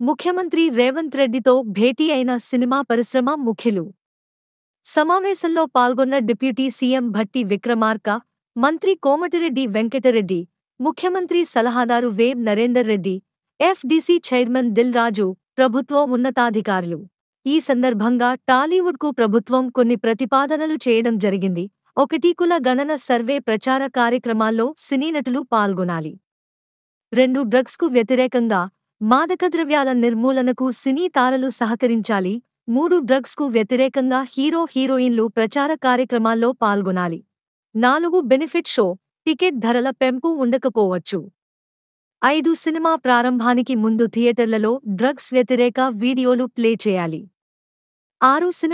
ముఖ్యమంత్రి రేవంత్ రెడ్డితో భేటీ అయిన సినిమా పరిశ్రమ ముఖ్యులు. సమావేశంలో పాల్గొన్న డిప్యూటీ సీఎం భట్టి విక్రమార్క, మంత్రి కోమటిరెడ్డి వెంకటరెడ్డి, ముఖ్యమంత్రి సలహాదారు వేం నరేందర్ రెడ్డి, ఎఫ్డీసీ చైర్మన్ దిల్ రాజు, ప్రభుత్వ ఉన్నతాధికారులు. ఈ సందర్భంగా టాలీవుడ్కు ప్రభుత్వం కొన్ని ప్రతిపాదనలు చేయడం జరిగింది. 1 కుల గణన సర్వే ప్రచార కార్యక్రమాల్లో సినీనటులు పాల్గొనాలి. 2 డ్రగ్స్కు వ్యతిరేకంగా, మాదకద్రవ్యాల నిర్మూలనకు సినీ తారలు సహకరించాలి. 3 డ్రగ్స్కు వ్యతిరేకంగా హీరోయిన్లు ప్రచార కార్యక్రమాల్లో పాల్గొనాలి. 4 బెనిఫిట్ షో, టికెట్ ధరల పెంపు ఉండకపోవచ్చు. 5 సినిమా ప్రారంభానికి ముందు థియేటర్లలో డ్రగ్స్ వ్యతిరేక వీడియోలు ప్లే చేయాలి. 6